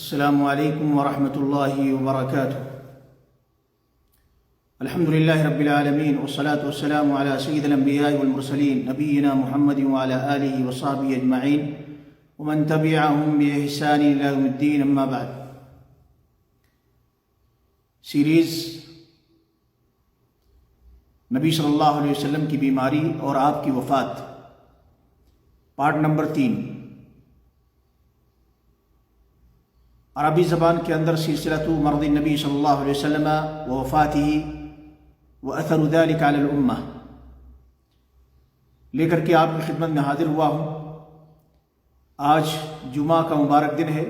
السلام علیکم ورحمۃ اللہ وبرکاتہ۔ الحمد للہ رب العالمین والصلاة والسلام علی سید الانبیاء والمرسلین نبینا محمد وعلی آلہ وصحبہ اجمعین ومن تبعہم بإحسان الی یوم الدین، اما بعد۔ سیریز نبی صلی اللہ علیہ وسلم کی بیماری اور آپ کی وفات، پارٹ نمبر 3۔ عربی زبان کے اندر سلسلۃ مرض النبی صلی اللہ علیہ وسلم ووفاتہ واثر ذلك علی الامہ لے کر کے آپ کی خدمت میں حاضر ہوا ہوں۔ آج جمعہ کا مبارک دن ہے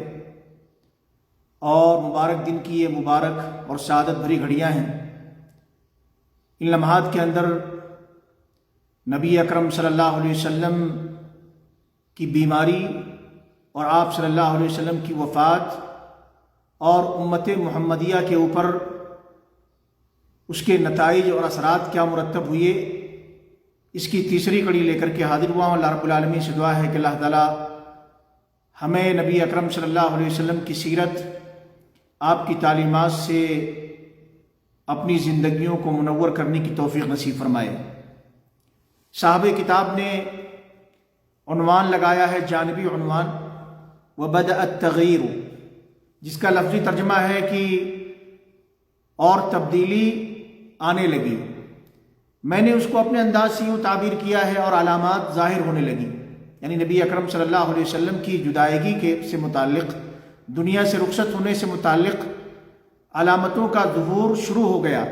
اور مبارک دن کی یہ مبارک اور سعادت بھری گھڑیاں ہیں۔ ان لمحات کے اندر نبی اکرم صلی اللہ علیہ وسلم کی بیماری اور آپ صلی اللہ علیہ وسلم کی وفات اور امت محمدیہ کے اوپر اس کے نتائج اور اثرات کیا مرتب ہوئے، اس کی تیسری کڑی لے کر کے حاضر ہوا ہوں۔ اللہ رب العالمین سے دعا ہے کہ اللہ تعالیٰ ہمیں نبی اکرم صلی اللہ علیہ وسلم کی سیرت، آپ کی تعلیمات سے اپنی زندگیوں کو منور کرنے کی توفیق نصیب فرمائے۔ صاحب کتاب نے عنوان لگایا ہے، جانبی عنوان، وبدأ التغییر، جس کا لفظی ترجمہ ہے کہ اور تبدیلی آنے لگی۔ میں نے اس کو اپنے انداز سے یوں تعبیر کیا ہے، اور علامات ظاہر ہونے لگی، یعنی نبی اکرم صلی اللہ علیہ وسلم کی جدائیگی سے متعلق، دنیا سے رخصت ہونے سے متعلق علامتوں کا ظہور شروع ہو گیا۔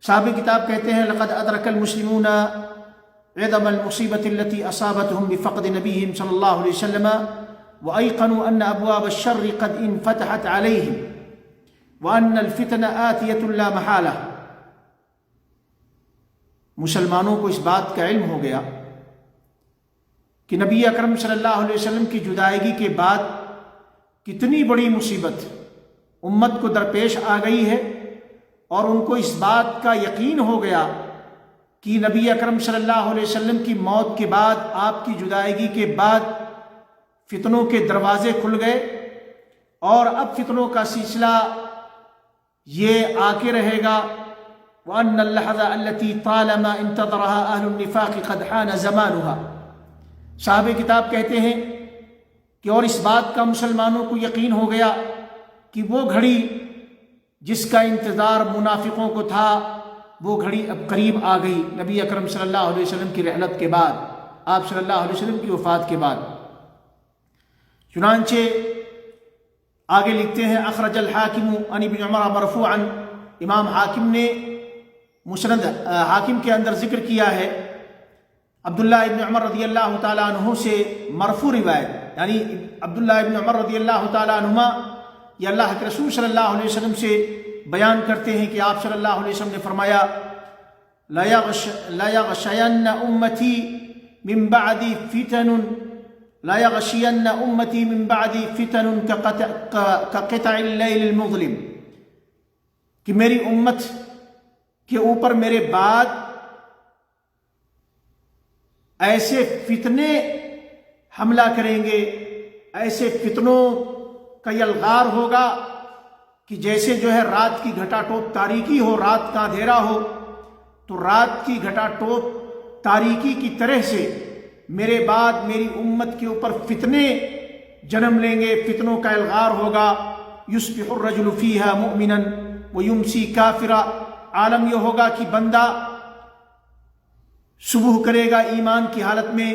صاحب کتاب کہتے ہیں، لقد ادرک المسلمون عظم المصیبۃ التي اصابتهم بفقد نبیہم صلی اللہ علیہ وسلم وأيقنوا أن أبواب الشر قد انفتحت عليهم وأن الفتن آتية لا محالة۔ مسلمانوں کو اس بات کا علم ہو گیا کہ نبی اکرم صلی اللہ علیہ وسلم کی جدائیگی کے بعد کتنی بڑی مصیبت امت کو درپیش آ گئی ہے، اور ان کو اس بات کا یقین ہو گیا کہ نبی اکرم صلی اللہ علیہ وسلم کی موت کے بعد، آپ کی جدائیگی کے بعد فتنوں کے دروازے کھل گئے، اور اب فتنوں کا سلسلہ یہ آ کے رہے گا۔ وَأَنَّ اللَّحْظَةَ الَّتِي طَالَمَا انتظرها أَهْلُ النِّفَاقِ قَدْ حَانَ زَمَانُهَا۔ صاحب کتاب کہتے ہیں کہ اور اس بات کا مسلمانوں کو یقین ہو گیا کہ وہ گھڑی جس کا انتظار منافقوں کو تھا، وہ گھڑی اب قریب آ گئی، نبی اکرم صلی اللہ علیہ وسلم کی رحلت کے بعد، آپ صلی اللہ علیہ وسلم کی وفات کے بعد۔ چنانچہ آگے لکھتے ہیں، اخرج الحاکم عن ابن عمر مرفوعا، امام حاکم نے مسند حاکم کے اندر ذکر کیا ہے عبداللہ ابن عمر رضی اللہ تعالیٰ عنہ سے مرفوع روایت، یعنی عبداللہ ابن عمر رضی اللہ تعالیٰ عنہما یہ اللہ کے رسول صلی اللہ علیہ وسلم سے بیان کرتے ہیں کہ آپ صلی اللہ علیہ وسلم نے فرمایا، لا یغشین امتی من بعدی فتن، لا یغشین امتی من بعدی فتن کقطع اللیل المظلم، کہ میری امت کے اوپر میرے بعد ایسے فتنے حملہ کریں گے، ایسے فتنوں کا یلغار ہوگا کہ جیسے جو ہے رات کی گھٹا ٹوپ تاریکی ہو، رات کا اندھیرا ہو، تو رات کی گھٹا ٹوپ تاریکی کی طرح سے میرے بعد میری امت کے اوپر فتنے جنم لیں گے، فتنوں کا الغار ہوگا۔ یصبح الرجل فیہا مؤمنا ویمسی کافرا، عالم یہ ہوگا کہ بندہ صبح کرے گا ایمان کی حالت میں،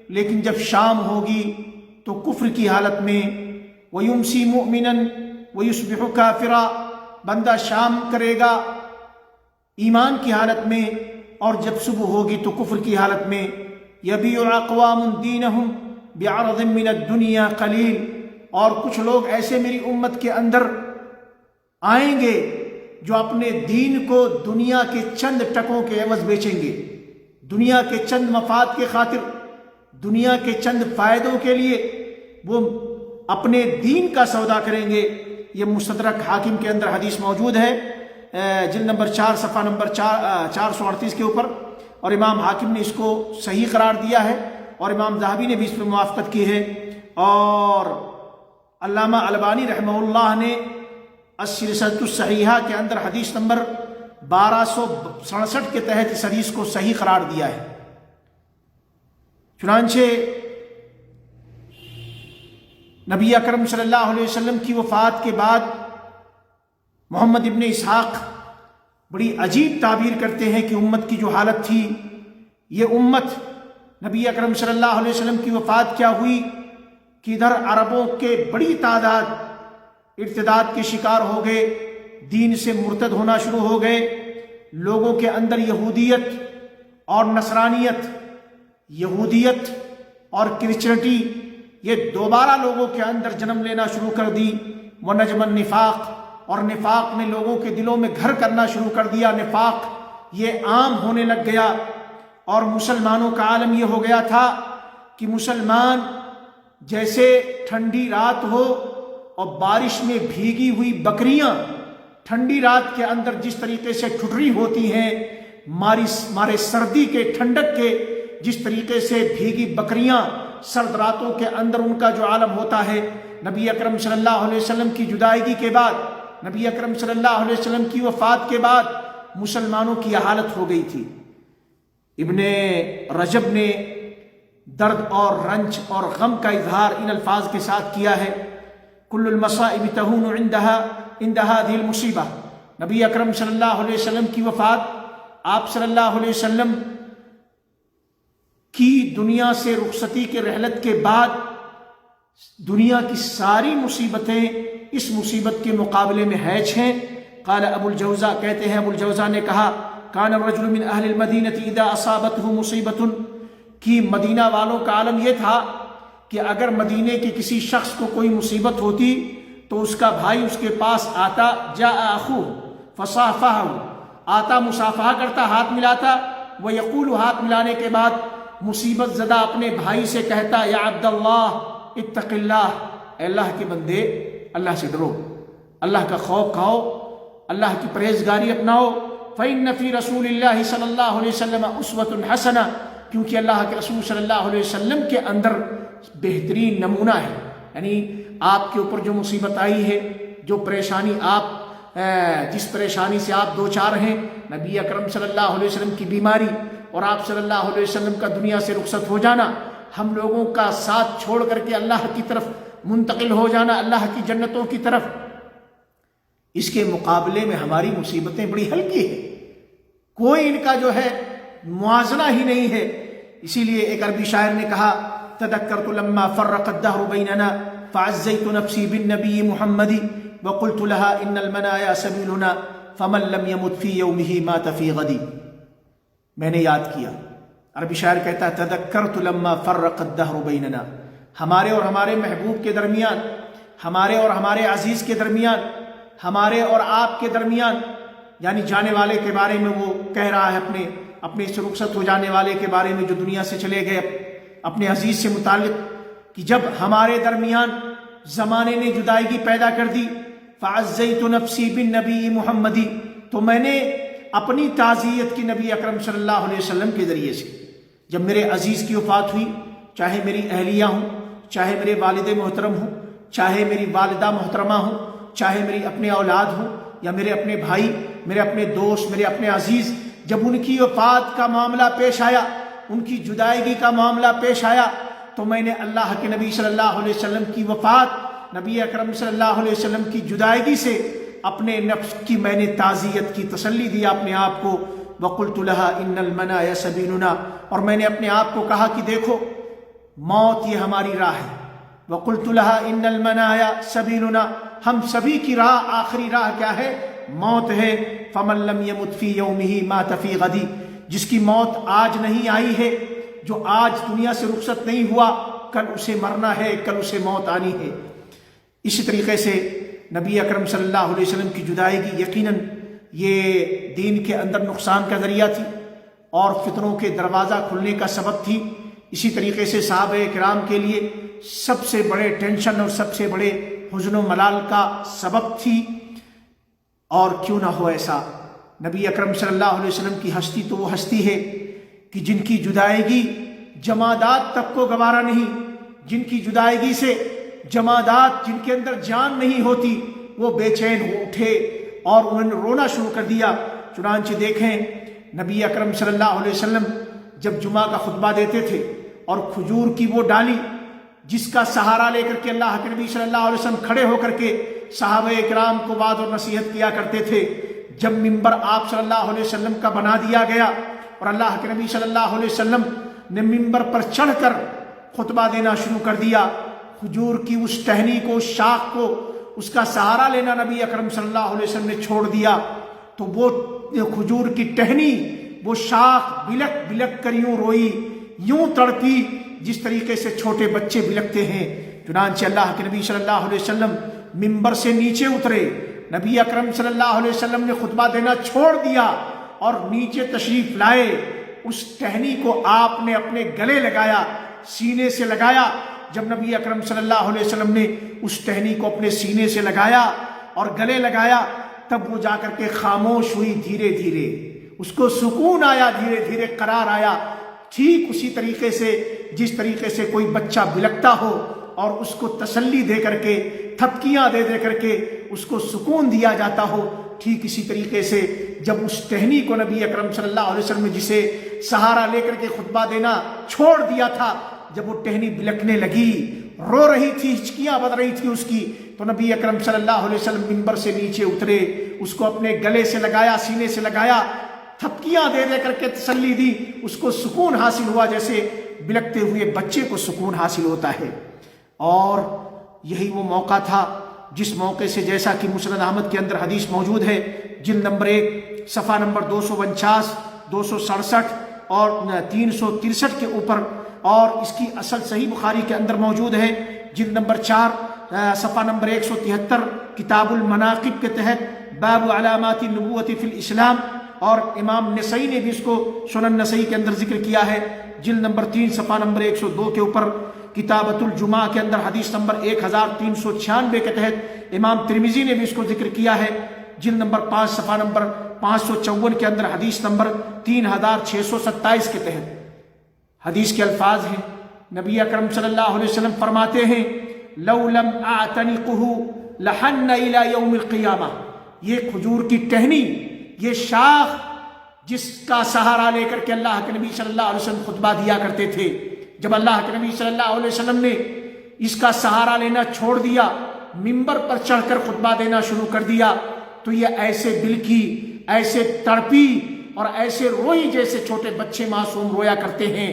لیکن جب شام ہوگی تو کفر کی حالت میں۔ ویمسی مؤمنا ویصبح کافرا، بندہ شام کرے گا ایمان کی حالت میں، اور جب صبح ہوگی تو کفر کی حالت میں۔ یبیع اقوام دینہم بعرض من الدنیا قلیل، اور کچھ لوگ ایسے میری امت کے اندر آئیں گے جو اپنے دین کو دنیا کے چند ٹکوں کے عوض بیچیں گے، دنیا کے چند مفاد کے خاطر، دنیا کے چند فائدوں کے لیے وہ اپنے دین کا سودا کریں گے۔ یہ مستدرک حاکم کے اندر حدیث موجود ہے، جلد نمبر 4 صفحہ نمبر 438 کے اوپر، اور امام حاکم نے اس کو صحیح قرار دیا ہے، اور امام ذہبی نے بھی اس پر موافقت کی ہے۔ اور علامہ البانی رحمہ اللہ نے السلسلۃ الصحیحہ کے اندر حدیث نمبر 1267 کے تحت اس حدیث کو صحیح قرار دیا ہے۔ چنانچہ نبی اکرم صلی اللہ علیہ وسلم کی وفات کے بعد محمد ابن اسحاق بڑی عجیب تعبیر کرتے ہیں کہ امت کی جو حالت تھی، یہ امت نبی اکرم صلی اللہ علیہ وسلم کی وفات کیا ہوئی کہ ادھر عربوں کے بڑی تعداد ارتداد کے شکار ہو گئے، دین سے مرتد ہونا شروع ہو گئے، لوگوں کے اندر یہودیت اور نصرانیت، یہودیت اور کرسچنٹی یہ دوبارہ لوگوں کے اندر جنم لینا شروع کر دی۔ ونجم النفاق، اور نفاق نے لوگوں کے دلوں میں گھر کرنا شروع کر دیا، نفاق یہ عام ہونے لگ گیا، اور مسلمانوں کا عالم یہ ہو گیا تھا کہ مسلمان جیسے ٹھنڈی رات ہو اور بارش میں بھیگی ہوئی بکریاں ٹھنڈی رات کے اندر جس طریقے سے ٹھٹری ہوتی ہیں، مارے سردی کے ٹھنڈک کے جس طریقے سے بھیگی بکریاں سرد راتوں کے اندر ان کا جو عالم ہوتا ہے، نبی اکرم صلی اللہ علیہ وسلم کی جدائیگی کے بعد، نبی اکرم صلی اللہ علیہ وسلم کی وفات کے بعد مسلمانوں کی یہ حالت ہو گئی تھی۔ ابن رجب نے درد اور رنج اور غم کا اظہار ان الفاظ کے ساتھ کیا ہے، کل المصائب تہون عند هذه المصیبہ۔ نبی اکرم صلی اللہ علیہ وسلم کی وفات، آپ صلی اللہ علیہ وسلم کی دنیا سے رخصتی کے رحلت کے بعد دنیا کی ساری مصیبتیں اس مصیبت کے مقابلے میں ہیچ ہیں۔ قال ابو الجوزا، کہتے ہیں ابو الجوزا نے کہا، کان الرجل من اہل المدینہ اذا اصابته مصیبت، کہ مدینہ والوں کا عالم یہ تھا کہ اگر مدینے کے کسی شخص کو کوئی مصیبت ہوتی تو اس کا بھائی اس کے پاس آتا، جاء اخوہ فصافحہ، آتا مصافحہ کرتا، ہاتھ ملاتا، ویقول، ہاتھ ملانے کے بعد مصیبت زدہ اپنے بھائی سے کہتا، یا عبد اللہ اتق اللہ، اے اللہ کے بندے اللہ سے ڈرو، اللہ کا خوف کھاؤ، اللہ کی پرہیزگاری اپناؤ۔ فإن فی رسول اللہ صلی اللہ علیہ وسلم اسوۃ حسنہ، کیونکہ اللہ کے رسول صلی اللہ علیہ وسلم کے اندر بہترین نمونہ ہے، یعنی آپ کے اوپر جو مصیبت آئی ہے، جو پریشانی جس پریشانی سے آپ دو چار ہیں، نبی اکرم صلی اللہ علیہ وسلم کی بیماری اور آپ صلی اللہ علیہ وسلم کا دنیا سے رخصت ہو جانا، ہم لوگوں کا ساتھ چھوڑ کر کے اللہ کی طرف منتقل ہو جانا، اللہ کی جنتوں کی طرف، اس کے مقابلے میں ہماری مصیبتیں بڑی ہلکی ہیں، کوئی ان کا جو ہے موازنہ ہی نہیں ہے۔ اسی لیے ایک عربی شاعر نے کہا، تذکرت لما فرق الدہر بیننا فعزیت نفسی بالنبی محمد وقلت لها ان المنایا سبیلنا فمن لم يمت فی یومہ مات فی غدی۔ میں نے یاد کیا، عربی شاعر کہتا ہے، تذکرت لما فرق الدہر بیننا، ہمارے اور ہمارے محبوب کے درمیان، ہمارے اور ہمارے عزیز کے درمیان، ہمارے اور آپ کے درمیان، یعنی جانے والے کے بارے میں وہ کہہ رہا ہے، اپنے سے رخصت ہو جانے والے کے بارے میں جو دنیا سے چلے گئے، اپنے عزیز سے متعلق، کہ جب ہمارے درمیان زمانے نے جدائیگی پیدا کر دی، فعزیت نفسی بالنبی محمدی، تو میں نے اپنی تعزیت کی نبی اکرم صلی اللہ علیہ وسلم کے ذریعے سے۔ جب میرے عزیز کی وفات ہوئی، چاہے میری اہلیہ ہوں، چاہے میرے والد محترم ہوں، چاہے میری والدہ محترمہ ہوں، چاہے میری اپنے اولاد ہوں، یا میرے اپنے بھائی، میرے اپنے دوست، میرے اپنے عزیز، جب ان کی وفات کا معاملہ پیش آیا، ان کی جدائیگی کا معاملہ پیش آیا، تو میں نے اللہ کے نبی صلی اللہ علیہ وسلم کی وفات، نبی اکرم صلی اللہ علیہ وسلم کی جدائیگی سے اپنے نفس کی میں نے تعزیت کی تسلی دیا اپنے آپ کو۔ وقلت لها ان المنایا سبیلنا، اور میں نے اپنے آپ کو کہا کہ دیکھو موت یہ ہماری راہ ہے۔ وقلت لها ان المنایا سبیلنا، ہم سبھی کی راہ، آخری راہ کیا ہے؟ موت ہے۔ فمن لم يمت فی یومہ مات فی غدی، جس کی موت آج نہیں آئی ہے، جو آج دنیا سے رخصت نہیں ہوا، کل اسے مرنا ہے، کل اسے موت آنی ہے۔ اسی طریقے سے نبی اکرم صلی اللہ علیہ وسلم کی جدائیگی یقیناً یہ دین کے اندر نقصان کا ذریعہ تھی اور فتنوں کے دروازہ کھلنے کا سبب تھی۔ اسی طریقے سے صحابہ کرام کے لیے سب سے بڑے ٹینشن اور سب سے بڑے حزن و ملال کا سبب تھی۔ اور کیوں نہ ہو ایسا، نبی اکرم صلی اللہ علیہ وسلم کی ہستی تو وہ ہستی ہے کہ جن کی جدائیگی جمادات تک کو گوارا نہیں، جن کی جدائیگی سے جمادات جن کے اندر جان نہیں ہوتی وہ بے چین ہو اٹھے اور انہوں نے رونا شروع کر دیا۔ چنانچہ دیکھیں نبی اکرم صلی اللہ علیہ وسلم جب جمعہ کا خطبہ دیتے تھے اور کھجور کی وہ ڈالی جس کا سہارا لے کر کے اللہ کے نبی صلی اللہ علیہ وسلم کھڑے ہو کر کے صحابہ کرام کو وعظ اور نصیحت کیا کرتے تھے، جب ممبر آپ صلی اللہ علیہ وسلم کا بنا دیا گیا اور اللہ کے نبی صلی اللہ علیہ وسلم نے ممبر پر چڑھ کر خطبہ دینا شروع کر دیا، کھجور کی اس ٹہنی کو، اس شاخ کو، اس کا سہارا لینا نبی اکرم صلی اللہ علیہ وسلم نے چھوڑ دیا، تو وہ کھجور کی ٹہنی، وہ شاخ بلک بلک کر یوں روئی، یوں تڑپی جس طریقے سے چھوٹے بچے بلکتے ہیں۔ چنانچہ اللہ کے نبی صلی اللہ علیہ وسلم ممبر سے نیچے اترے، نبی اکرم صلی اللہ علیہ وسلم نے خطبہ دینا چھوڑ دیا اور نیچے تشریف لائے، اس ٹہنی کو آپ نے اپنے گلے لگایا، سینے سے لگایا۔ جب نبی اکرم صلی اللہ علیہ وسلم نے اس ٹہنی کو اپنے سینے سے لگایا اور گلے لگایا، تب وہ جا کر کے خاموش ہوئی، دھیرے دھیرے اس کو سکون آیا، دھیرے دھیرے قرار آیا، ٹھیک اسی طریقے سے جس طریقے سے کوئی بچہ بلکتا ہو اور اس کو تسلی دے کر کے، تھپکیاں دے دے کر کے اس کو سکون دیا جاتا ہو، ٹھیک اسی طریقے سے جب اس ٹہنی کو نبی اکرم صلی اللہ علیہ وسلم نے جسے سہارا لے کر کے خطبہ دینا چھوڑ دیا تھا، جب وہ ٹہنی بلکنے لگی، رو رہی تھی، ہچکیاں بن رہی تھی اس کی، تو نبی اکرم صلی اللہ علیہ وسلم ممبر سے نیچے اترے، اس کو اپنے گلے سے لگایا، سینے سے لگایا، تھپکیاں دے دے کر کے تسلی دی، اس کو سکون حاصل ہوا جیسے بلکتے ہوئے بچے کو سکون حاصل ہوتا ہے۔ اور یہی وہ موقع تھا جس موقع سے، جیسا کہ مسند احمد کے اندر حدیث موجود ہے، جلد نمبر 1 صفحہ نمبر 249، 267 اور 363 کے اوپر، اور اس کی اصل صحیح بخاری کے اندر موجود ہے، جلد نمبر 4 صفحہ نمبر 173، کتاب المناقب کے تحت باب علامات النبوۃ فی الاسلام، اور امام نسائی نے بھی اس کو سنن نسائی کے اندر ذکر کیا ہے، جلد نمبر 3 صفحہ نمبر 102 کے اوپر، کتابۃ الجمعہ کے اندر حدیث نمبر 1396 کے تحت امام ترمذی نے بھی اس کو ذکر کیا ہے، جلد نمبر 5 صفحہ نمبر 554 کے اندر حدیث نمبر 3627 کے تحت۔ حدیث کے الفاظ ہیں، نبی اکرم صلی اللہ علیہ وسلم فرماتے ہیں، لو لم اعتنقہ لحن الى یوم القیامہ، یہ کھجور کی ٹہنی، یہ شاخ جس کا سہارا لے کر کے اللہ کے نبی صلی اللہ علیہ وسلم خطبہ دیا کرتے تھے، جب اللہ کے نبی صلی اللہ علیہ وسلم نے اس کا سہارا لینا چھوڑ دیا، ممبر پر چڑھ کر خطبہ دینا شروع کر دیا، تو یہ ایسے بلکی، ایسے تڑپی اور ایسے روئی جیسے چھوٹے بچے معصوم رویا کرتے ہیں۔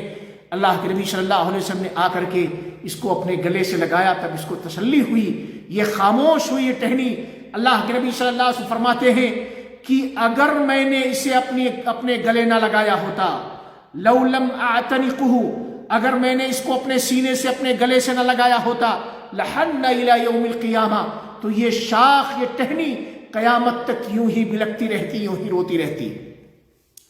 اللہ کے نبی صلی اللہ علیہ وسلم نے آ کر کے اس کو اپنے گلے سے لگایا، تب اس کو تسلی ہوئی، یہ خاموش ہوئی، یہ ٹہنی۔ اللہ کے نبی صلی اللہ علیہ وسلم فرماتے ہیں کہ اگر میں نے اسے اپنے گلے نہ لگایا ہوتا، لو لم اعتنقہ، اگر میں نے اس کو اپنے سینے سے، اپنے گلے سے نہ لگایا ہوتا، لحن الی یوم القیامہ، تو یہ شاخ، یہ ٹہنی قیامت تک یوں ہی بلکتی رہتی، یوں ہی روتی رہتی۔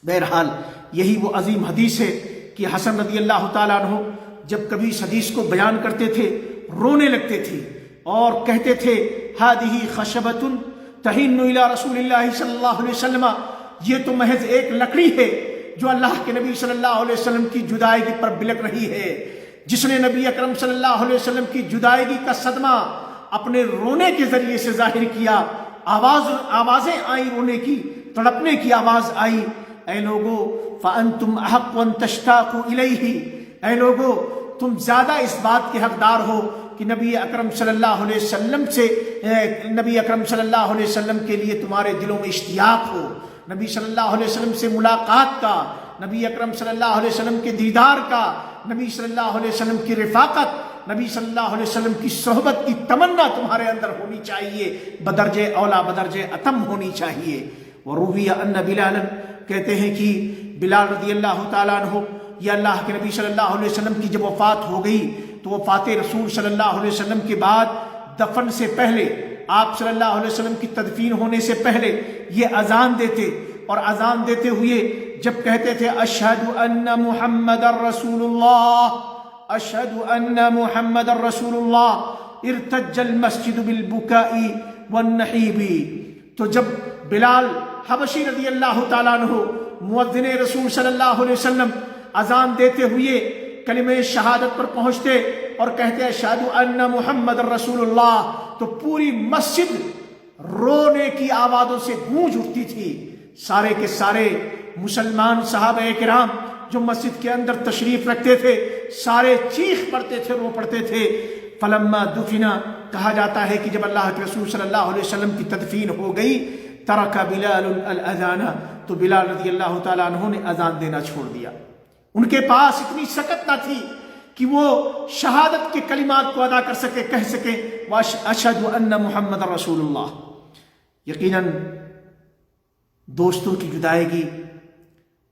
بہرحال یہی وہ عظیم حدیث ہے کہ حسن رضی اللہ تعالیٰ عنہ جب کبھی اس حدیث کو بیان کرتے تھے رونے لگتے تھے اور کہتے تھے، ہذہ خشبۃ تحن الی رسول اللہ صلی اللہ علیہ وسلم، یہ تو محض ایک لکڑی ہے جو اللہ کے نبی صلی اللہ علیہ وسلم کی جدائیگی پر بلک رہی ہے۔ جس نے نبی اکرم صلی اللہ علیہ وسلم کی جدائیگی کا صدمہ اپنے رونے کے ذریعے سے ظاہر کیا، آوازیں آئیں، رونے کی، تڑپنے کی آواز آئی۔ اے لوگو فَأَنْتُمْ أَحَقُّ أَن تَشْتَاقُوا إِلَيْهِ، اے لوگو تم زیادہ اس بات کے حقدار ہو کہ نبی اکرم صلی اللہ علیہ وسلم سے، نبی اکرم صلی اللہ علیہ وسلم کے لیے تمہارے دلوں میں اشتیاق ہو، نبی صلی اللہ علیہ وسلم سے ملاقات کا، نبی اکرم صلی اللہ علیہ وسلم کے دیدار کا، نبی صلی اللہ علیہ وسلم کی رفاقت، نبی صلی اللہ علیہ وسلم کی صحبت کی تمنا تمہارے اندر ہونی چاہیے، بدرجہ اولا، بدرجہ اتم ہونی چاہیے۔ وروی ان بلال، کہتے ہیں کہ بلال رضی اللہ تعالیٰ عنہ، یہ اللہ کے نبی صلی اللہ علیہ وسلم کی جب وفات ہو گئی تو وفات رسول صلی اللہ علیہ وسلم کے بعد دفن سے پہلے، آپ صلی اللہ علیہ وسلم کی تدفین ہونے سے پہلے یہ اذان دیتے، اور اذان دیتے ہوئے جب کہتے تھے اشہد ان محمد رسول اللہ، اشہد ان محمد رسول اللہ، ارتج المسجد بالبکاء والنحیب، تو جب بلال حبشی رضی اللہ تعالیٰ عنہ مؤذن رسول صلی اللہ علیہ وسلم اذان دیتے ہوئے کلمہ شہادت پر پہنچتے اور کہتے اشہدو ان محمد رسول اللہ، تو پوری مسجد رونے کی آوازوں سے گونج اٹھتی تھی۔ سارے کے سارے مسلمان صحابہ کرام جو مسجد کے اندر تشریف رکھتے تھے سارے چیخ پڑتے تھے، رو پڑتے تھے۔ فلما دفنا، کہا جاتا ہے کہ جب اللہ کے رسول صلی اللہ علیہ وسلم کی تدفین ہو گئی، ترک بلال الاذان، تو بلال رضی اللہ تعالیٰ عنہ نے اذان دینا چھوڑ دیا۔ ان کے پاس اتنی سکت نہ تھی کہ وہ شہادت کے کلمات کو ادا کر سکے، کہہ سکے اشہد ان محمد رسول اللہ۔ یقیناً دوستوں کی جدائیگی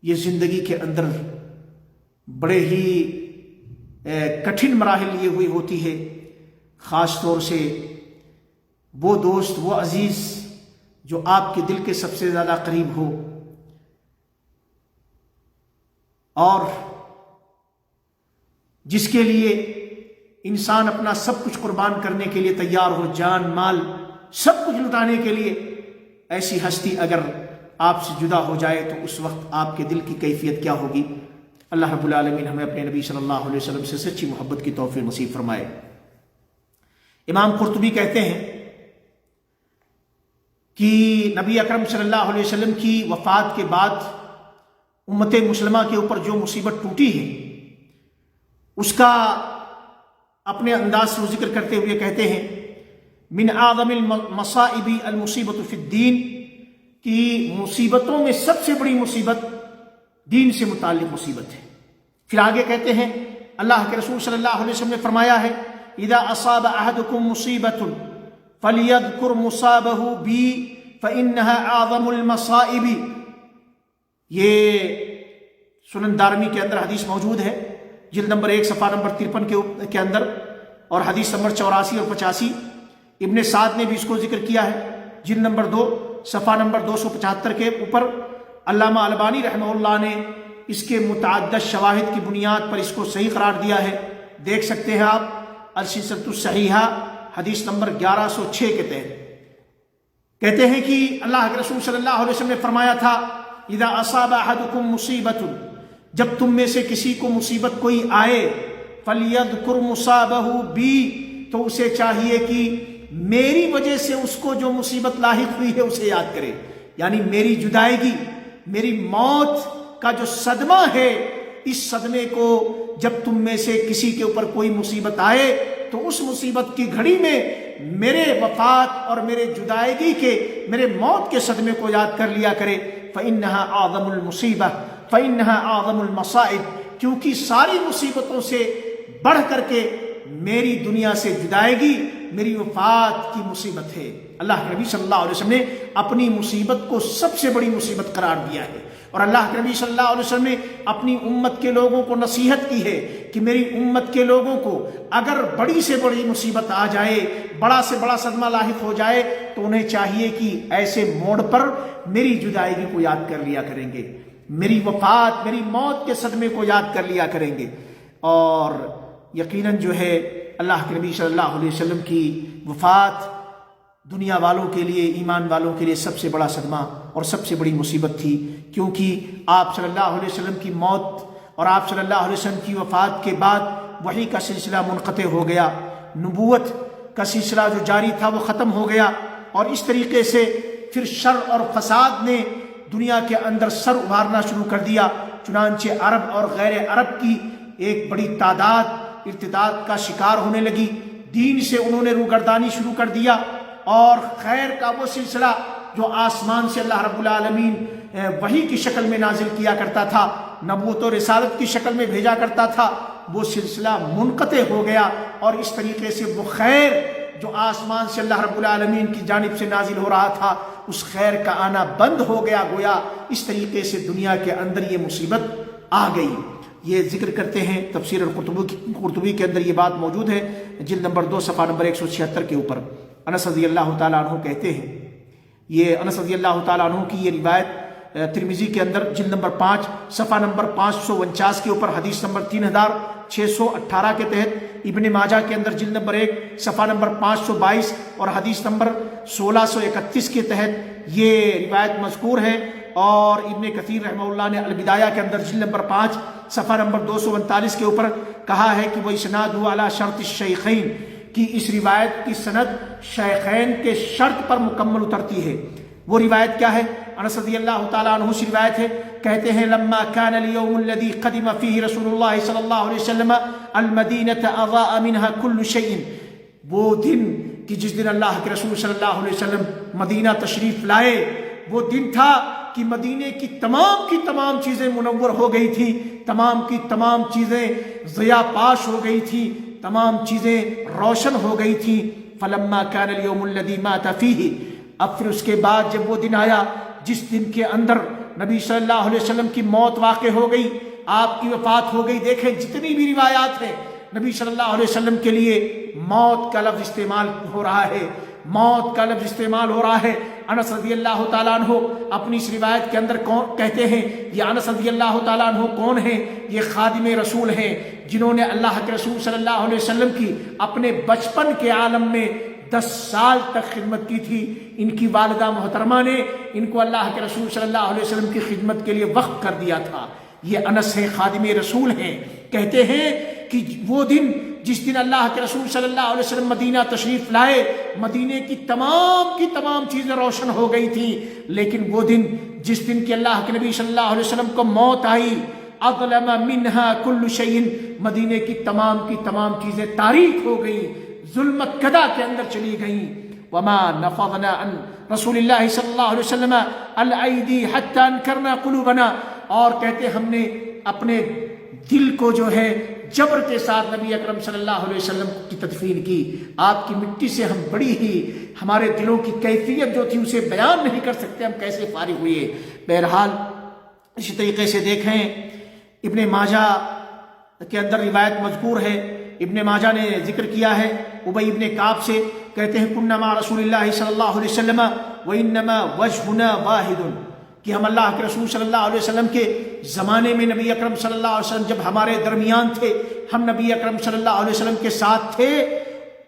یہ زندگی کے اندر بڑے ہی کٹھن مراحل لیے ہوئی ہوتی ہے، خاص طور سے وہ دوست، وہ عزیز جو آپ کے دل کے سب سے زیادہ قریب ہو اور جس کے لیے انسان اپنا سب کچھ قربان کرنے کے لیے تیار ہو، جان مال سب کچھ لٹانے کے لیے۔ ایسی ہستی اگر آپ سے جدا ہو جائے تو اس وقت آپ کے دل کی کیفیت کیا ہوگی؟ اللہ رب العالمین ہمیں اپنے نبی صلی اللہ علیہ وسلم سے سچی محبت کی توفیق نصیب فرمائے۔ امام قرطبی کہتے ہیں کہ نبی اکرم صلی اللہ علیہ وسلم کی وفات کے بعد امت مسلمہ کے اوپر جو مصیبت ٹوٹی ہے اس کا اپنے انداز سے ذکر کرتے ہوئے کہتے ہیں من اعظم المصائب المصیبت فی الدین، کہ مصیبتوں میں سب سے بڑی مصیبت دین سے متعلق مصیبت ہے۔ پھر آگے کہتے ہیں اللہ کے رسول صلی اللہ علیہ وسلم نے فرمایا ہے اذا اصاب احدکم مصیبت فلیذکر مصابہ بی فانها اعظم المصائب۔ یہ سنن دارمی کے اندر حدیث موجود ہے، جلد نمبر 1 صفحہ نمبر 53 کے اندر، اور حدیث نمبر 84 اور 85۔ ابن سعد نے بھی اس کو ذکر کیا ہے، جلد نمبر 2 صفحہ نمبر 275 کے اوپر۔ علامہ البانی رحمہ اللہ نے اس کے متعدد شواہد کی بنیاد پر اس کو صحیح قرار دیا ہے، دیکھ سکتے ہیں آپ السلسلۃ الصحیحہ حدیث نمبر 1106 کے تحت۔ کہتے ہیں کہ اللہ کے رسول صلی اللہ علیہ وسلم نے فرمایا تھا اذا اصاب احدکم مصیبت، جب تم میں سے کسی کو مصیبت کوئی آئے، فلیذکر مصابہ بی، تو اسے چاہیے کہ میری وجہ سے اس کو جو مصیبت لاحق ہوئی ہے اسے یاد کرے، یعنی میری جدائیگی، میری موت کا جو صدمہ ہے، اس صدمے کو جب تم میں سے کسی کے اوپر کوئی مصیبت آئے تو اس مصیبت کی گھڑی میں میرے وفات اور میرے جدائیگی کے، میرے موت کے صدمے کو یاد کر لیا کرے۔ فإنها أعظم المصیبہ فإنها أعظم المصائب، کیونکہ ساری مصیبتوں سے بڑھ کر کے میری دنیا سے جدائیگی، میری وفات کی مصیبت ہے۔ اللہ کے نبی صلی اللہ علیہ وسلم نے اپنی مصیبت کو سب سے بڑی مصیبت قرار دیا ہے، اور اللہ کے نبی صلی اللہ علیہ وسلم نے اپنی امت کے لوگوں کو نصیحت کی ہے کہ میری امت کے لوگوں کو اگر بڑی سے بڑی مصیبت آ جائے، بڑا سے بڑا صدمہ لاحق ہو جائے، تو انہیں چاہیے کہ ایسے موڑ پر میری جدائیگی کو یاد کر لیا کریں گے، میری وفات، میری موت کے صدمے کو یاد کر لیا کریں گے۔ اور یقیناً جو ہے اللہ کے نبی صلی اللہ علیہ وسلم کی وفات دنیا والوں کے لیے، ایمان والوں کے لیے سب سے بڑا صدمہ اور سب سے بڑی مصیبت تھی، کیونکہ آپ صلی اللہ علیہ وسلم کی موت اور آپ صلی اللہ علیہ وسلم کی وفات کے بعد وحی کا سلسلہ منقطع ہو گیا، نبوت کا سلسلہ جو جاری تھا وہ ختم ہو گیا، اور اس طریقے سے پھر شر اور فساد نے دنیا کے اندر سر ابھارنا شروع کر دیا۔ چنانچہ عرب اور غیر عرب کی ایک بڑی تعداد ارتداد کا شکار ہونے لگی، دین سے انہوں نے روگردانی شروع کر دیا، اور خیر کا وہ سلسلہ جو آسمان سے اللہ رب العالمین وحی کی شکل میں نازل کیا کرتا تھا، نبوت و رسالت کی شکل میں بھیجا کرتا تھا، وہ سلسلہ منقطع ہو گیا، اور اس طریقے سے وہ خیر جو آسمان سے اللہ رب العالمین کی جانب سے نازل ہو رہا تھا اس خیر کا آنا بند ہو گیا، گویا اس طریقے سے دنیا کے اندر یہ مصیبت آ گئی۔ یہ ذکر کرتے ہیں تفسیر قرطبی کے اندر یہ بات موجود ہے، جلد نمبر 2 صفحہ نمبر 176 کے اوپر۔ انس رضی اللہ تعالیٰ عنہ کہتے ہیں، یہ انس رضی اللہ تعالیٰ عنہ کی یہ روایت ترمذی کے اندر جلد نمبر 5 صفحہ نمبر 549 کے اوپر، حدیث نمبر 618 کے تحت، ابن ماجہ کے اندر جلد نمبر 1 صفحہ نمبر 522 اور حدیث نمبر 1631 کے تحت یہ روایت مذکور ہے۔ اور ابن کثیر رحمہ اللہ نے البدایہ کے اندر جلد نمبر 5 صفحہ نمبر 239 کے اوپر کہا ہے کہ وہ اسناد علی شرط الشیخین، کہ اس روایت کی سند شیخین کے شرط پر مکمل اترتی ہے۔ وہ روایت کیا ہے؟ انس رضی اللہ تعالیٰ عنہ سے روایت ہے، کہتے ہیں لما كان اليوم الذي قدم فيه رسول الله صلی اللہ علیہ وسلم المدینة اضاء منها كل شيء، وہ دن کہ جس دن اللہ کے رسول صلی اللہ علیہ وسلم مدینہ تشریف لائے، وہ دن تھا کہ مدینے کی تمام چیزیں منور ہو گئی تھی، تمام کی تمام چیزیں ضیاء پاش ہو گئی تھی، تمام چیزیں روشن ہو گئی تھی۔ فلما كان اليوم الذي مات فيه، اب پھر اس کے بعد جب وہ دن آیا جس دن کے اندر نبی صلی اللہ علیہ وسلم کی موت واقع ہو گئی، آپ کی وفات ہو گئی۔ دیکھیں جتنی بھی روایات ہیں نبی صلی اللہ علیہ وسلم کے لیے موت کا لفظ استعمال ہو رہا ہے، موت کا لفظ استعمال ہو رہا ہے۔ انس رضی اللہ تعالیٰ عنہ اپنی اس روایت کے اندر کہتے ہیں، یہ انس رضی اللہ تعالیٰ عنہ کون ہیں؟ یہ خادم رسول ہیں، جنہوں نے اللہ کے رسول صلی اللہ علیہ وسلم کی اپنے بچپن کے عالم میں 10 سال تک خدمت کی تھی۔ ان کی والدہ محترمہ نے ان کو اللہ کے رسول صلی اللہ علیہ وسلم کی خدمت کے لیے وقف کر دیا تھا۔ یہ انس ہیں، خادم رسول ہیں۔ کہتے ہیں کہ وہ دن جس دن اللہ کے رسول صلی اللہ علیہ وسلم مدینہ تشریف لائے، مدینے کی تمام چیزیں روشن ہو گئی تھیں، لیکن وہ دن جس دن کہ اللہ کے نبی صلی اللہ علیہ وسلم کو موت آئی، اظلم منها كل شيء، مدینے کی تمام چیزیں تاریک ہو گئیں، ظلمت کدا کے اندر چلی گئیں۔ وما نفضنا عن رسول اللہ صلی اللہ علیہ وسلم الایدی حتی انکرنا قلوبنا، اور کہتے ہم نے اپنے دل کو جو ہے جبر کے ساتھ نبی اکرم صلی اللہ علیہ وسلم کی تدفین کی۔ آپ کی مٹی سے ہم بڑی ہی، ہمارے دلوں کی کیفیت جو تھی اسے بیان نہیں کر سکتے، ہم کیسے فارغ ہوئے۔ بہرحال اسی طریقے سے دیکھیں ابن ماجہ کے اندر روایت مذکور ہے، ابن ماجہ نے ذکر کیا ہے ابی ابن کعب سے، کہتے ہیں کننا مع رسول اللہ صلی اللہ علیہ وسلم وانما وجهنا واحد، کہ ہم اللہ کے رسول صلی اللہ علیہ وسلم کے زمانے میں نبی اکرم صلی اللہ علیہ وسلم جب ہمارے درمیان تھے، ہم نبی اکرم صلی اللہ علیہ وسلم کے ساتھ تھے۔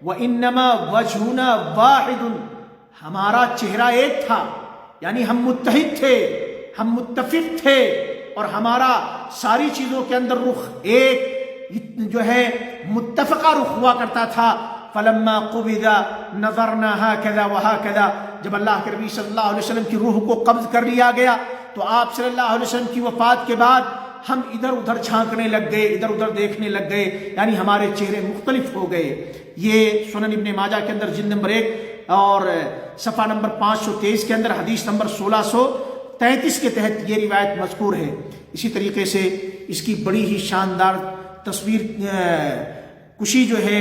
وانما وجهنا واحد، ہمارا چہرہ ایک تھا، یعنی ہم متحد تھے، ہم متفق تھے، اور ہمارا ساری چیزوں کے اندر رخ ایک جو ہے متفقہ رخ ہوا کرتا تھا۔ فلما قبض نظرنا هكذا وهكذا، جب اللہ کے نبی صلی اللہ علیہ وسلم کی روح کو قبض کر لیا گیا تو آپ صلی اللہ علیہ وسلم کی وفات کے بعد ہم ادھر ادھر جھانکنے لگ گئے، ادھر ادھر دیکھنے لگ گئے، یعنی ہمارے چہرے مختلف ہو گئے۔ یہ سنن ابن ماجہ کے اندر جلد نمبر 1 اور صفحہ نمبر 523 کے اندر حدیث نمبر 1633 کے تحت یہ روایت مذکور ہے۔ اسی طریقے سے اس کی بڑی ہی شاندار تصویر کشی جو ہے،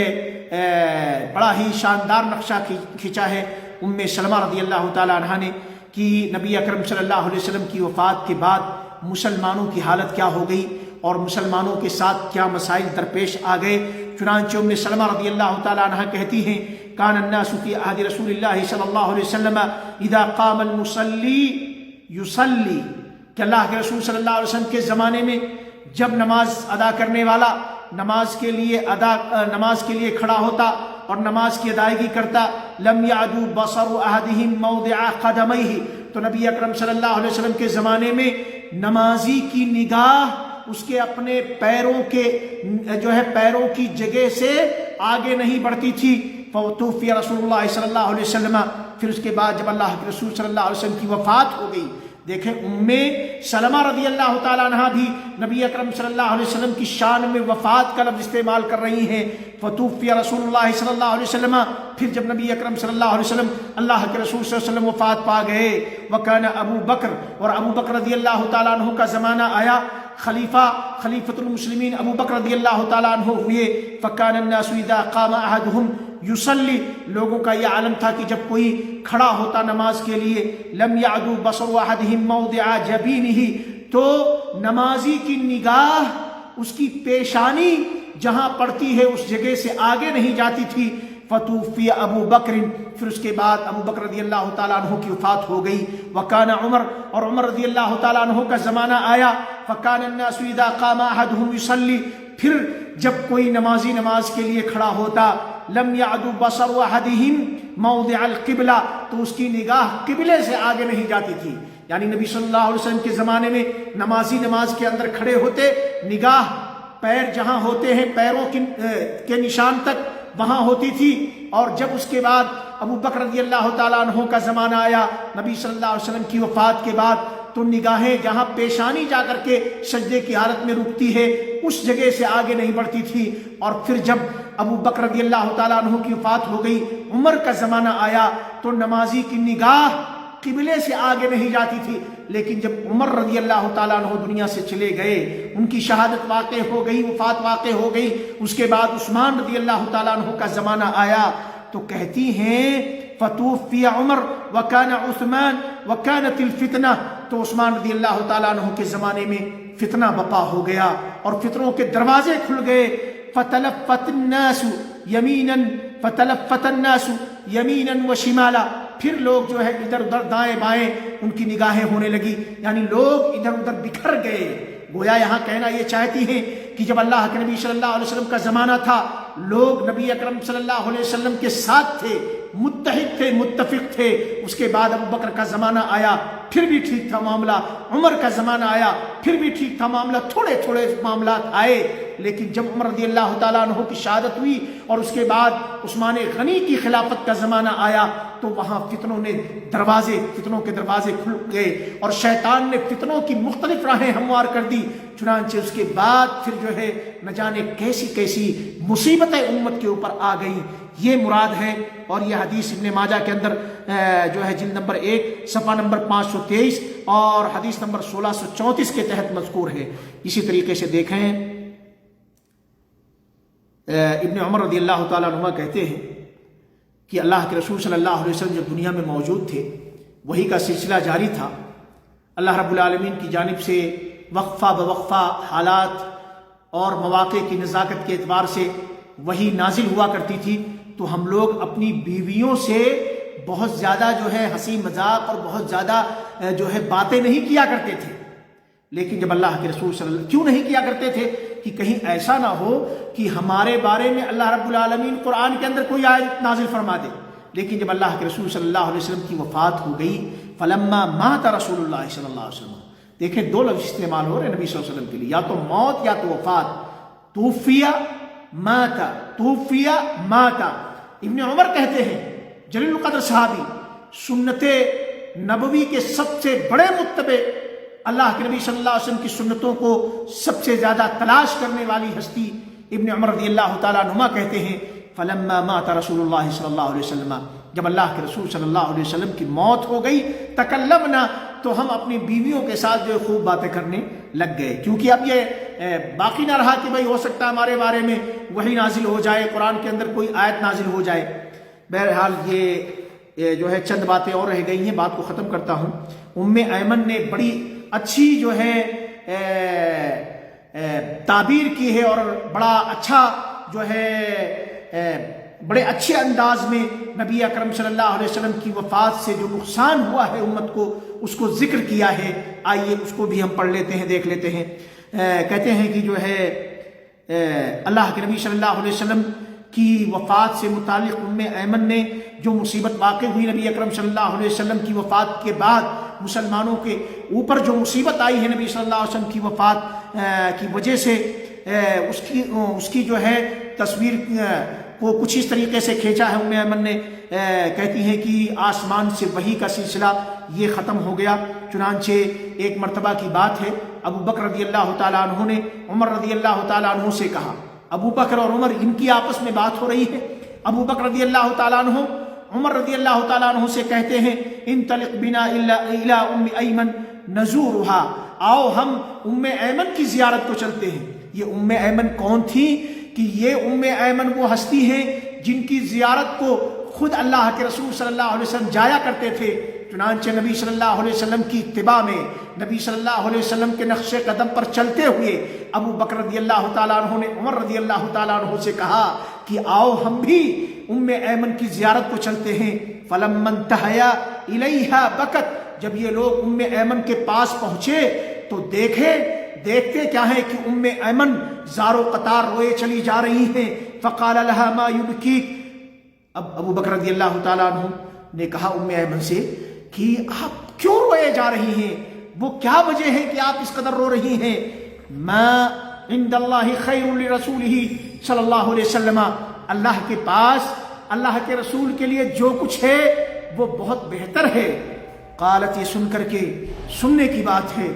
بڑا ہی شاندار نقشہ کھینچا ہے ام سلمہ رضی اللہ تعالیٰ عنہ نے، کہ نبی اکرم صلی اللہ علیہ وسلم کی وفات کے بعد مسلمانوں کی حالت کیا ہو گئی اور مسلمانوں کے ساتھ کیا مسائل درپیش آ گئے۔ چنانچہ ام سلمہ رضی اللہ تعالیٰ عنہ کہتی ہیں کان الناس فی عہد رسول اللہ صلی اللہ علیہ وسلم اذا قام المصلی یصلی، کہ اللہ کے رسول صلی اللہ علیہ وسلم کے زمانے میں جب نماز ادا کرنے والا نماز کے لیے کھڑا ہوتا اور نماز کی ادائیگی کرتا، لم یعدو بصر احدہم موضع قدمیہ، تو نبی اکرم صلی اللہ علیہ وسلم کے زمانے میں نمازی کی نگاہ اس کے اپنے پیروں کی جگہ سے آگے نہیں بڑھتی تھی۔ فوتوفی رسول اللہ صلی اللہ علیہ وسلم، پھر اس کے بعد جب اللہ کے رسول صلی اللہ علیہ وسلم کی وفات ہو گئی، دیکھیں ام سلمہ رضی اللہ تعالیٰ عنہ بھی نبی اکرم صلی اللہ علیہ وسلم کی شان میں وفات کا لفظ استعمال کر رہی ہیں۔ فتوفی رسول اللہ صلی اللہ علیہ وسلم، پھر جب نبی اکرم صلی اللہ علیہ وسلم اللہ کے رسول صلی اللہ علیہ وسلم وفات پا گئے، وکان ابو بکر، اور ابو بکر رضی اللہ تعالیٰ عنہ کا زمانہ آیا، خلیفۃ المسلمین ابو بکر رضی اللہ تعالیٰ عنہ ہوئے۔ فکان الناس اذا قام احدهم یصلی، لوگوں کا یہ عالم تھا کہ جب کوئی کھڑا ہوتا نماز کے لیے، لم یعدو بصر احدہم موضع جبینہ، تو نمازی کی نگاہ اس کی پیشانی جہاں پڑتی ہے اس جگہ سے آگے نہیں جاتی تھی۔ فتوفی ابو بکر، پھر اس کے بعد ابو بکر رضی اللہ تعالیٰ عنہ کی وفات ہو گئی۔ وکان عمر، اور عمر رضی اللہ تعالیٰ عنہ کا زمانہ آیا، فکان الناس اذا قام احدهم یصلی، پھر جب کوئی نمازی نماز کے لیے کھڑا ہوتا لم یعدو بصر احدہم موضع القبلہ، تو اس کی نگاہ قبلے سے آگے نہیں جاتی تھی. یعنی نبی صلی اللہ علیہ وسلم کے زمانے میں نمازی نماز کے اندر کھڑے ہوتے، نگاہ پیر جہاں ہوتے ہیں پیروں کے نشان تک وہاں ہوتی تھی. اور جب اس کے بعد ابو بکر رضی اللہ تعالیٰ عنہ کا زمانہ آیا نبی صلی اللہ علیہ وسلم کی وفات کے بعد، تو نگاہیں جہاں پیشانی جا کر کے سجدے کی حالت میں رکتی ہے اس جگہ سے آگے نہیں بڑھتی تھی. اور پھر جب ابو بکر رضی اللہ تعالیٰ عنہ کی وفات ہو گئی، عمر کا زمانہ آیا تو نمازی کی نگاہ قبلے سے آگے نہیں جاتی تھی. لیکن جب عمر رضی اللہ تعالیٰ عنہ دنیا سے چلے گئے، ان کی شہادت واقع ہو گئی، وفات واقع ہو گئی، اس کے بعد عثمان رضی اللہ تعالیٰ عنہ کا زمانہ آیا، تو کہتی ہیں فتوفی عمر وکان عثمان وکانت الفتنہ، تو عثمان رضی اللہ تعالیٰ عنہ کے زمانے میں فتنہ بپا ہو گیا اور فتنوں کے دروازے کھل گئے. فتلفت الناس یمینا فتلفت الناس یمینا وشمالا، پھر لوگ جو ہے ادھر ادھر دائیں بائیں ان کی نگاہیں ہونے لگی، یعنی لوگ ادھر ادھر بکھر گئے. گویا یہاں کہنا یہ چاہتی ہیں کہ جب اللہ کے نبی صلی اللہ علیہ وسلم کا زمانہ تھا، لوگ نبی اکرم صلی اللہ علیہ وسلم کے ساتھ تھے، متحد تھے، متفق تھے. اس کے بعد ابو بکر کا زمانہ آیا، پھر بھی ٹھیک تھا معاملہ. عمر کا زمانہ آیا، پھر بھی ٹھیک تھا معاملہ. تھوڑے تھوڑے معاملات آئے، لیکن جب عمر رضی اللہ تعالیٰ عنہ کی شہادت ہوئی اور اس کے بعد عثمان غنی کی خلافت کا زمانہ آیا، تو وہاں فتنوں کے دروازے کھل گئے اور شیطان نے فتنوں کی مختلف راہیں ہموار کر دی. چنانچہ اس کے بعد پھر جو ہے نہ جانے کیسی کیسی مصیبتیں امت کے اوپر آ گئی. یہ مراد ہے. اور یہ حدیث ابن ماجہ کے اندر جو ہے جلد نمبر 1 صفحہ نمبر 523 اور حدیث نمبر 1634 کے تحت مذکور ہے. اسی طریقے سے دیکھیں ابن عمر رضی اللہ تعالیٰ عنہ کہتے ہیں کہ اللہ کے رسول صلی اللہ علیہ وسلم جب دنیا میں موجود تھے، وحی کا سلسلہ جاری تھا. اللہ رب العالمین کی جانب سے وقفہ بوقفہ حالات اور مواقع کی نزاکت کے اعتبار سے وحی نازل ہوا کرتی تھی. تو ہم لوگ اپنی بیویوں سے بہت زیادہ جو ہے ہنسی مذاق اور بہت زیادہ جو ہے باتیں نہیں کیا کرتے تھے. لیکن جب اللہ کے رسول صلی اللہ علیہ وسلم کیوں نہیں کیا کرتے تھے کہ کہیں ایسا نہ ہو کہ ہمارے بارے میں اللہ رب العالمین قرآن کے اندر کوئی آیت نازل فرما دے. لیکن جب اللہ کے رسول صلی اللہ علیہ وسلم کی وفات ہو گئی، فلما مات رسول اللہ صلی اللہ علیہ وسلم، دیکھیں 2 لفظ استعمال ہو رہے ہیں نبی صلی اللہ علیہ وسلم کے لیے، یا تو موت یا تو وفات. توفیہ ماتا، توفیہ ماتا. ابن عمر کہتے ہیں جلیل القدر صحابی، سنت نبوی کے سب سے بڑے متبع، اللہ کے نبی صلی اللہ علیہ وسلم کی سنتوں کو سب سے زیادہ تلاش کرنے والی ہستی ابن عمر رضی اللہ تعالیٰ عنہ کہتے ہیں فلما مات رسول اللہ صلی اللہ علیہ وسلم، جب اللہ کے رسول صلی اللہ علیہ وسلم کی موت ہو گئی، تکلمنا، تو ہم اپنی بیویوں کے ساتھ جو خوب باتیں کرنے لگ گئے. کیونکہ اب یہ باقی نہ رہا کہ بھائی ہو سکتا ہے ہمارے بارے میں وحی نازل ہو جائے، قرآن کے اندر کوئی آیت نازل ہو جائے. بہرحال یہ جو ہے چند باتیں اور رہ گئی ہیں، بات کو ختم کرتا ہوں. ام ایمن نے بڑی اچھی جو ہے تعبیر کی ہے اور بڑا اچھا جو ہے بڑے اچھے انداز میں نبی اکرم صلی اللہ علیہ وسلم کی وفات سے جو نقصان ہوا ہے امت کو، اس کو ذکر کیا ہے. آئیے اس کو بھی ہم پڑھ لیتے ہیں، دیکھ لیتے ہیں. کہتے ہیں کہ جو ہے اللہ کے نبی صلی اللہ علیہ وسلم کی وفات سے متعلق ام ایمن نے جو مصیبت واقع ہوئی نبی اکرم صلی اللہ علیہ وسلم کی وفات کے بعد، مسلمانوں کے اوپر جو مصیبت آئی ہے نبی صلی اللہ علیہ وسلم کی وفات کی وجہ سے، اس کی جو ہے تصویر کو کچھ اس طریقے سے کھینچا ہے ام ایمن نے. کہتی ہیں کہ آسمان سے وحی کا سلسلہ یہ ختم ہو گیا. چنانچہ ایک مرتبہ کی بات ہے، ابو بکر رضی اللہ تعالیٰ عنہ نے عمر رضی اللہ تعالیٰ عنہ سے کہا، ابو بکر اور عمر ان کی آپس میں بات ہو رہی ہے. ابو بکر رضی اللہ تعالیٰ عنہ عمر رضی اللہ تعالیٰ عنہ سے کہتے ہیں انطلق بنا الی ام ایمن نزورها، آؤ ہم ام ایمن کی زیارت کو چلتے ہیں. یہ ام ایمن کون تھی؟ کہ یہ ام ایمن وہ ہستی ہیں جن کی زیارت کو خود اللہ کے رسول صلی اللہ علیہ وسلم جایا کرتے تھے. چنانچہ نبی صلی اللہ علیہ وسلم کی اتباع میں، نبی صلی اللہ علیہ وسلم کے نقش قدم پر چلتے ہوئے ابو بکر رضی اللہ تعالیٰ عنہ نے عمر رضی اللہ تعالیٰ عنہ سے کہا کہ آؤ ہم بھی ام ایمن کی زیارت کو چلتے ہیں. فلما انتہیا الیہا بکت، جب یہ لوگ ام ایمن کے پاس پہنچے تو دیکھے دیکھتے کیا ہے کہ ام ایمن زارو قطار روئے چلی جا رہی ہیں. فقال لها ما يبكيك. اب ابو بکر رضی اللہ تعالیٰ عنہ نے کہا ام ایمن سے کہ آپ کیوں روئے جا رہی ہیں, وہ کیا وجہ ہے کہ آپ اس قدر رو رہی ہیں؟ ما عند اللہ خیر لرسولہ صلی اللہ علیہ وسلم. اللہ کے پاس اللہ کے رسول کے لیے جو کچھ ہے وہ بہت بہتر ہے. قالت, یہ سن کر کے سننے کی بات ہے,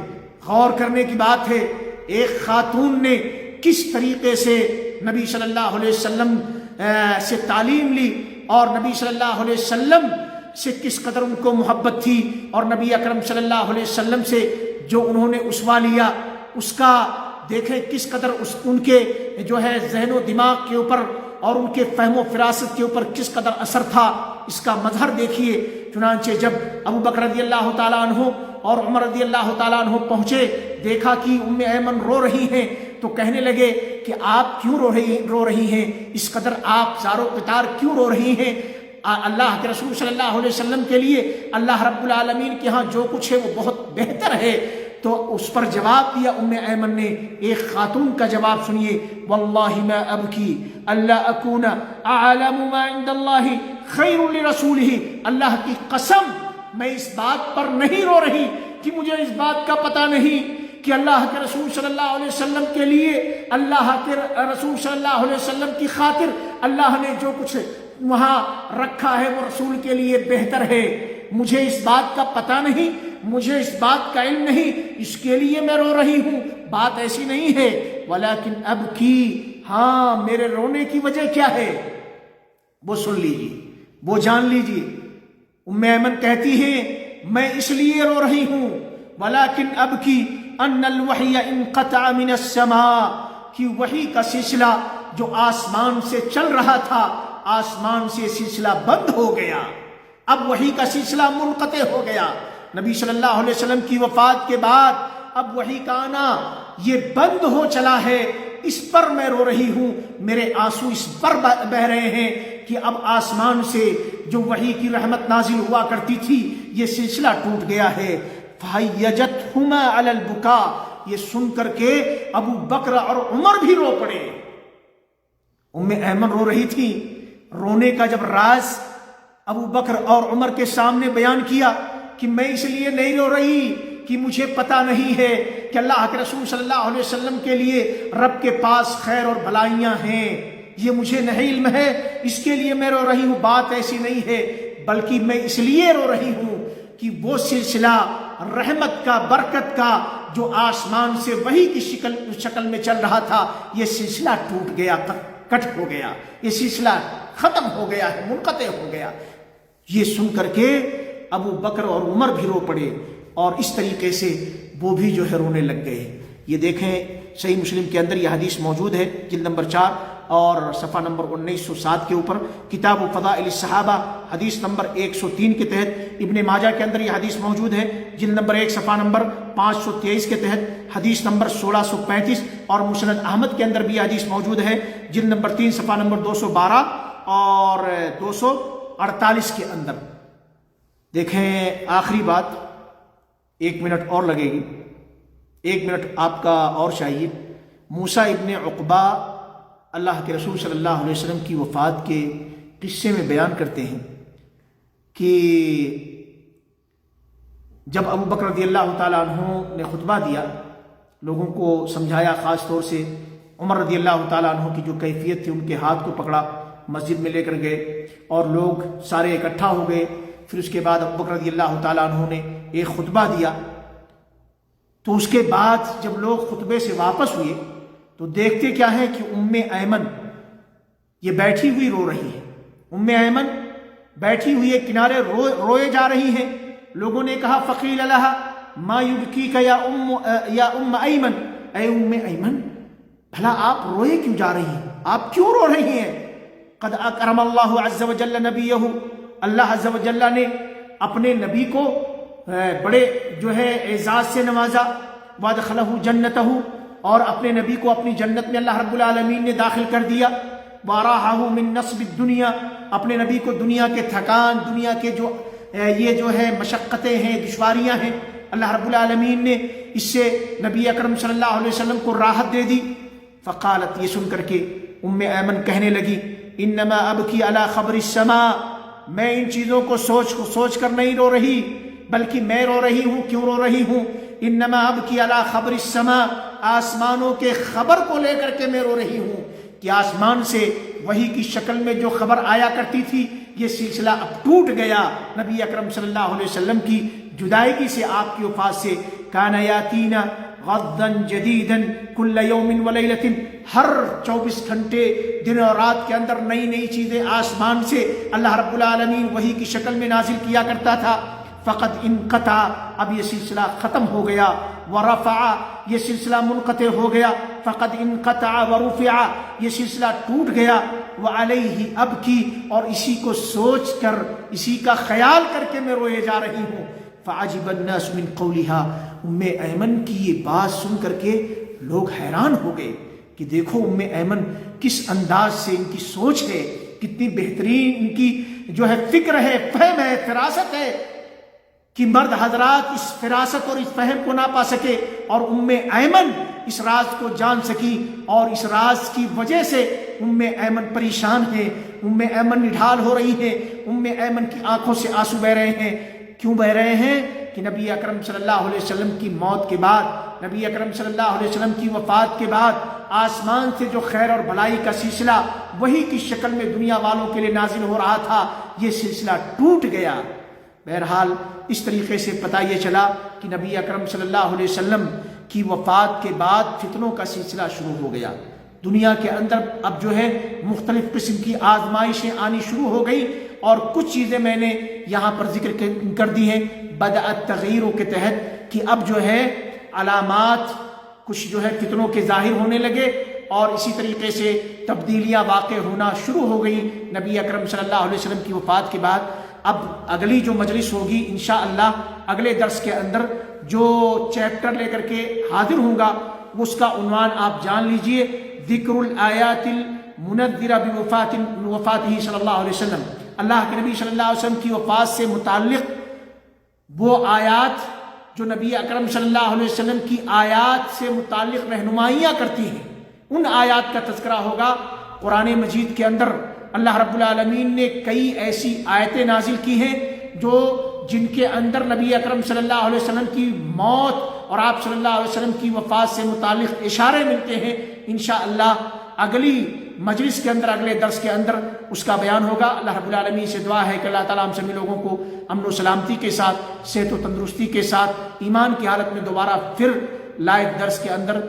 غور کرنے کی بات ہے, ایک خاتون نے کس طریقے سے نبی صلی اللہ علیہ وسلم سے تعلیم لی اور نبی صلی اللہ علیہ وسلم سے کس قدر ان کو محبت تھی, اور نبی اکرم صلی اللہ علیہ وسلم سے جو انہوں نے اسوا لیا اس کا دیکھیں کس قدر ان کے جو ہے ذہن و دماغ کے اوپر اور ان کے فہم و فراست کے اوپر کس قدر اثر تھا, اس کا مظہر دیکھیے. چنانچہ جب ابو بکر رضی اللہ تعالیٰ عنہ اور عمر رضی اللہ تعالیٰ عنہ پہنچے, دیکھا کہ ام ایمن رو رہی ہیں, تو کہنے لگے کہ آپ کیوں رو رہی ہیں, اس قدر آپ زارو قطار کیوں رو رہی ہیں؟ اللہ کے رسول صلی اللہ علیہ وسلم کے لیے اللہ رب العالمین کے ہاں جو کچھ ہے وہ بہت بہتر ہے. تو اس پر جواب دیا ام ایمن نے, ایک خاتون کا جواب سنیے. واللہ ما ابکی اللہ اکون اعلم ما عند اللہ خیر لرسولہ. اللہ کی قسم میں اس بات پر نہیں رو رہی کہ مجھے اس بات کا پتہ نہیں کہ اللہ کے رسول صلی اللہ علیہ وسلم کے لیے اللہ کے رسول صلی اللہ علیہ وسلم کی خاطر اللہ نے جو کچھ وہاں رکھا ہے وہ رسول کے لیے بہتر ہے. مجھے اس بات کا پتہ نہیں, مجھے اس بات کا علم نہیں, اس کے لیے میں رو رہی ہوں. بات ایسی نہیں ہے. ولیکن اب کی, ہاں میرے رونے کی وجہ کیا ہے وہ سن لیجیے, وہ جان لیجیے. ام ایمن کہتی ہیں میں اس لیے رو رہی ہوں ولیکن اب کی ان الوحی انقطع من السماء, کہ وحی کا سلسلہ جو آسمان سے چل رہا تھا آسمان سے سلسلہ بند ہو گیا. اب وحی کا سلسلہ منقطع ہو گیا. نبی صلی اللہ علیہ وسلم کی وفات کے بعد اب وحی کا آنا یہ بند ہو چلا ہے. اس پر میں رو رہی ہوں, میرے آنسو اس پر بہ رہے ہیں کہ اب آسمان سے جو وحی کی رحمت نازل ہوا کرتی تھی یہ سلسلہ ٹوٹ گیا ہے. فَحَيَّجَتْهُمَا عَلَى الْبُكَاءِ. یہ سن کر کے ابو بکر اور عمر بھی رو پڑے. ام ایمن رو رہی تھی. رونے کا جب راز ابو بکر اور عمر کے سامنے بیان کیا کہ میں اس لیے نہیں رو رہی کہ مجھے پتہ نہیں ہے کہ اللہ کے رسول صلی اللہ علیہ وسلم کے لیے رب کے پاس خیر اور بھلائیاں ہیں, یہ مجھے نہیں علم ہے اس کے لیے میں رو رہی ہوں. بات ایسی نہیں ہے, بلکہ میں اس لیے رو رہی ہوں کہ وہ سلسلہ رحمت کا, برکت کا جو آسمان سے وحی کی شکل میں چل رہا تھا یہ سلسلہ ٹوٹ گیا, کٹ ہو گیا, یہ سلسلہ ختم ہو گیا ہے, منقطع ہو گیا. یہ سن کر کے ابو بکر اور عمر بھی رو پڑے اور اس طریقے سے وہ بھی جو ہے رونے لگ گئے. یہ دیکھیں صحیح مسلم کے اندر یہ حدیث موجود ہے, جلد نمبر 4 اور صفحہ نمبر 1907 کے اوپر. کتاب فضائل الصحابہ حدیث نمبر 103 کے تحت. ابن ماجہ کے اندر یہ حدیث موجود ہے, جلد نمبر 1 صفحہ نمبر 523 کے تحت, حدیث نمبر 1635. اور مسند احمد کے اندر بھی یہ حدیث موجود ہے, جلد نمبر 3 صفحہ نمبر 212 اور 248 کے اندر. دیکھیں آخری بات, 1 منٹ اور لگے گی, 1 منٹ آپ کا اور چاہیے. موسیٰ ابن عقبہ اللہ کے رسول صلی اللہ علیہ وسلم کی وفات کے قصے میں بیان کرتے ہیں کہ جب ابو بکر رضی اللہ تعالیٰ عنہ نے خطبہ دیا, لوگوں کو سمجھایا, خاص طور سے عمر رضی اللہ تعالیٰ عنہ کی جو کیفیت تھی ان کے ہاتھ کو پکڑا, مسجد میں لے کر گئے اور لوگ سارے اکٹھا ہو گئے. پھر اس کے بعد ابو بکر رضی اللہ تعالیٰ عنہ نے ایک خطبہ دیا. تو اس کے بعد جب لوگ خطبے سے واپس ہوئے تو دیکھتے کیا ہے کہ ام ایمن یہ بیٹھی ہوئی رو رہی ہے. ام ایمن بیٹھی ہوئی ہے کنارے روئے جا رہی ہیں. لوگوں نے کہا فقیل لها ما یبکیک یا ام ایمن, اے ام ایمن بھلا آپ روئے کیوں جا رہی ہیں, آپ کیوں رو رہی ہیں؟ قد اکرم اللہ عز وجل نبیہ, اللہ عز وجل نے اپنے نبی کو بڑے جو ہے اعزاز سے نوازا. وادخلہ جنتہ, اور اپنے نبی کو اپنی جنت میں اللہ رب العالمین نے داخل کر دیا. واراحہ من نصب الدنیا, اپنے نبی کو دنیا کے تھکان, دنیا کے جو یہ جو ہے مشقتیں ہیں, دشواریاں ہیں, اللہ رب العالمین نے اس سے نبی اکرم صلی اللہ علیہ وسلم کو راحت دے دی۔ فقالت، یہ سن کر کے ایمن کہنے لگی، انما ابکی علی خبر السماء، میں ان چیزوں کو سوچ کر نہیں رو رہی، بلکہ میں رو رہی ہوں۔ کیوں رو رہی ہوں؟ انما ابکی علی خبر السماء، آسمانوں کے خبر کو لے کر کے میں رو رہی ہوں کہ آسمان سے وحی کی شکل میں جو خبر آیا کرتی تھی، یہ سلسلہ اب ٹوٹ گیا۔ نبی اکرم صلی اللہ علیہ وسلم کی جدائیگی سے، آپ کی وفات سے، کان یاتینا غدا جدیدا کل یوم ولیلۃ، ہر 24 گھنٹے دن اور رات کے اندر نئی نئی چیزیں آسمان سے اللہ رب العالمین وحی کی شکل میں نازل کیا کرتا تھا۔ فقد انقطع، اب یہ سلسلہ ختم ہو گیا۔ ورفع، یہ سلسلہ منقطع ہو گیا۔ فقد انقطع ورفع، یہ سلسلہ ٹوٹ گیا۔ وعلیہ ابکی، اور اسی کو سوچ کر، اسی کا خیال کر کے میں روئے جا رہی ہوں۔ فعجب الناس من قولها، ایمن کی یہ بات سن کر کے لوگ حیران ہو گئے کہ دیکھو ایمن کس انداز سے، ان کی سوچ ہے، کتنی بہترین ان کی جو ہے فکر ہے، فہم ہے، فراست ہے کہ مرد حضرات اس فراست اور اس فہم کو نہ پا سکے، اور ایمن اس راز کو جان سکی، اور اس راز کی وجہ سے ایمن پریشان ہے، ایمن نڈھال ہو رہی ہے، ایمن کی آنکھوں سے آنسو بہ رہے ہیں۔ کیوں بہ رہے ہیں؟ کہ نبی اکرم صلی اللہ علیہ وسلم کی موت کے بعد، نبی اکرم صلی اللہ علیہ وسلم کی وفات کے بعد، آسمان سے جو خیر اور بھلائی کا سلسلہ وحی کی شکل میں دنیا والوں کے لیے نازل ہو رہا تھا، یہ سلسلہ ٹوٹ گیا۔ بہرحال اس طریقے سے پتہ یہ چلا کہ نبی اکرم صلی اللہ علیہ وسلم کی وفات کے بعد فتنوں کا سلسلہ شروع ہو گیا۔ دنیا کے اندر اب جو ہے مختلف قسم کی آزمائشیں آنی شروع ہو گئی، اور کچھ چیزیں میں نے یہاں پر ذکر کر دی ہیں بدأت تغیروں کے تحت، کہ اب جو ہے علامات کچھ جو ہے فتنوں کے ظاہر ہونے لگے، اور اسی طریقے سے تبدیلیاں واقع ہونا شروع ہو گئی نبی اکرم صلی اللہ علیہ وسلم کی وفات کے بعد۔ اب اگلی جو مجلس ہوگی انشاءاللہ، اگلے درس کے اندر جو چیپٹر لے کر کے حاضر ہوں گا، اس کا عنوان آپ جان لیجئے، ذکر الآیات المنذرہ بوفاتہ صلی اللہ علیہ وسلم، اللہ کے نبی صلی اللہ علیہ وسلم کی وفات سے متعلق وہ آیات جو نبی اکرم صلی اللہ علیہ وسلم کی آیات سے متعلق رہنمائیاں کرتی ہیں، ان آیات کا تذکرہ ہوگا۔ قرآن مجید کے اندر اللہ رب العالمین نے کئی ایسی آیتیں نازل کی ہیں جن کے اندر نبی اکرم صلی اللہ علیہ وسلم کی موت اور آپ صلی اللہ علیہ وسلم کی وفات سے متعلق اشارے ملتے ہیں۔ انشاءاللہ اگلی مجلس کے اندر، اگلے درس کے اندر اس کا بیان ہوگا۔ اللہ رب العالمین سے دعا ہے کہ اللہ تعالیٰ ہم سبھی لوگوں کو امن و سلامتی کے ساتھ، صحت و تندرستی کے ساتھ، ایمان کی حالت میں دوبارہ پھر لائیو درس کے اندر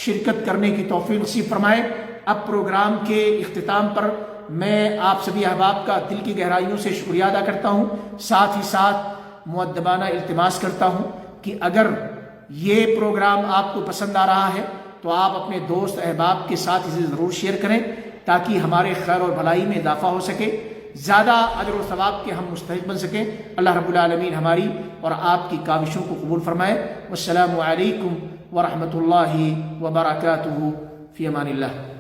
شرکت کرنے کی توفیق نصیب فرمائے۔ اب پروگرام کے اختتام پر میں آپ سبھی احباب کا دل کی گہرائیوں سے شکریہ ادا کرتا ہوں، ساتھ ہی ساتھ مؤدبانہ التماس کرتا ہوں کہ اگر یہ پروگرام آپ کو پسند آ رہا ہے تو آپ اپنے دوست احباب کے ساتھ اسے ضرور شیئر کریں، تاکہ ہمارے خیر اور بھلائی میں اضافہ ہو سکے، زیادہ اجر و ثواب کے ہم مستحق بن سکیں۔ اللہ رب العالمین ہماری اور آپ کی کاوشوں کو قبول فرمائے۔ والسلام علیکم ورحمۃ اللہ وبرکاتہ، فی امان اللہ۔